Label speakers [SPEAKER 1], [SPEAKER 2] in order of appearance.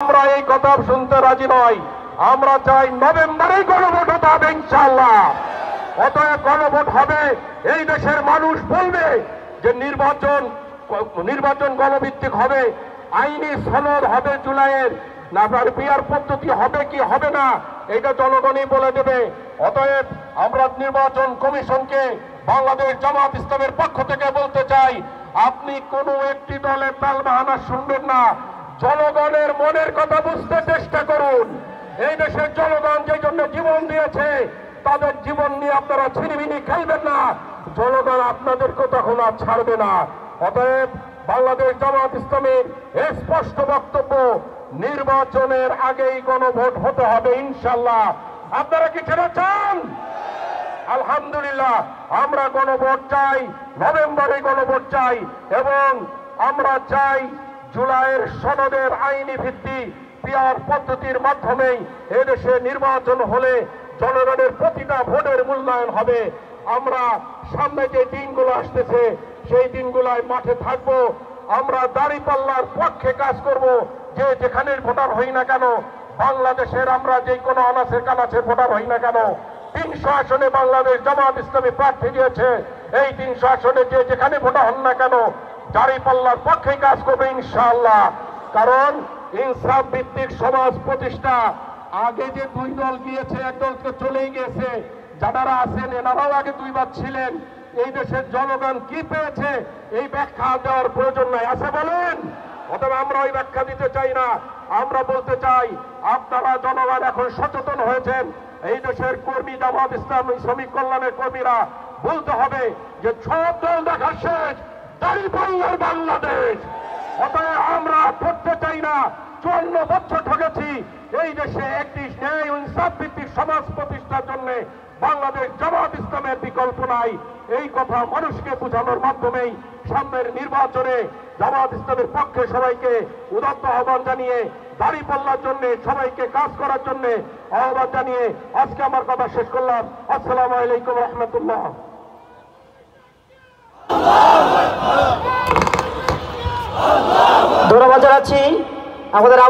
[SPEAKER 1] আমরা এই কথা শুনতে রাজি নই। আমরা চাই নভেম্বরে গণভোট হতে হবে ইনশাআল্লাহ। অতএব গণভোট হবে, এই দেশের মানুষ বলবে যে নির্বাচন গণভিত্তিক হবে, আইনি সনদ হবে জুলাইয়ের, না পিআর পদ্ধতি হবে কি হবে না এটা জনগণই বলে দেবে। অতএব আমরা নির্বাচন কমিশনকে বাংলাদেশ জামাত ইসলামের পক্ষ থেকে বলতে চাই, আপনি কোনো একটি দলের তালবাহানা শুনবেন না। জনগণের মনের কথা বুঝতে চেষ্টা করুন। এই দেশের জনগণ যে জন্য জীবন দিয়েছে, তাদের জীবন নিয়ে আপনারা ছিনিমিনি খেলবেন না। জনগণ আপনাদেরকে তখন আর ছাড়বে না। অতএব বাংলাদেশ জামাত ইসলামের স্পষ্ট বক্তব্য, নির্বাচনের আগেই গণভোট হতে হবে ইনশাআল্লাহ। আপনারা কি সেটা চান? আলহামদুলিল্লাহ, আমরা গণভোট চাই, নভেম্বরে গণভোট চাই, এবং আমরা চাই জুলাইয়ের সনদের আইনি ভিত্তি পিআর পদ্ধতির মাধ্যমেই এদেশে নির্বাচন হলে জনগণের প্রতিটা ভোটের মূল্যায়ন হবে। আমরা সামনে যে দিনগুলো আসতেছে সেই দিনগুলোয় মাঠে থাকবো। আমরা দাঁড়িপাল্লার পক্ষে কাজ করব। যে যেখানে ভোটার হই না কেন, বাংলাদেশের আমরা যে কোনো আনাচে কানাচে ভোটার হই না কেন, 300 আসনে বাংলাদেশ জামাত ইসলামী প্রার্থী দিয়েছে। এই 300 আসনে যে যেখানে ভোটার হন না কেন, দাঁড়িপাল্লার পক্ষে কাজ করবে ইনশাআল্লাহ। কারণ ইনসাফ ভিত্তিক সমাজ প্রতিষ্ঠা, আগে যে দুই দল গিয়েছে, এক দলকে চলেই গিয়েছে, যারা আছেন এনারাও আগে দুইবার ছিলেন। এই দেশের জনগণ কি পেয়েছে এই ব্যাখ্যা দেওয়ার প্রয়োজন নাই, আছে বলেন? অথবা আমরা ওই ব্যাখ্যা দিতে চাই না। আমরা বলতে চাই, আপনারা জনগণ এখন সচেতন হয়েছেন। এই দেশের কর্মী, জামাত ইসলামী শ্রমিক কল্যাণের কর্মীরা বলতে হবে যে সব দল দেখা শেষ, দাঁড়িপাল্লার বাংলাদেশ। অতএব আমরা করতে চাই না। 54 বছর ঠকেছি। এই দেশে একটি ন্যায় ইনসাফ ভিত্তিক সমাজ প্রতিষ্ঠার জন্য বাংলাদেশ জামাত ইসলামের বিকল্প নাই। এই কথা মানুষকে বোঝানোর মাধ্যমেই সামনের নির্বাচনে জামাত ইসলামের পক্ষে সবাইকে উদাত্ত আহ্বান জানিয়ে, দাঁড়িপাল্লার জন্য সবাইকে কাজ করার জন্য আহ্বান জানিয়ে আজকে আমার কথা শেষ করলাম। আসসালামু আলাইকুম রহমতুল্লাহ।
[SPEAKER 2] ধন্যবাদ জানাচ্ছি আমাদের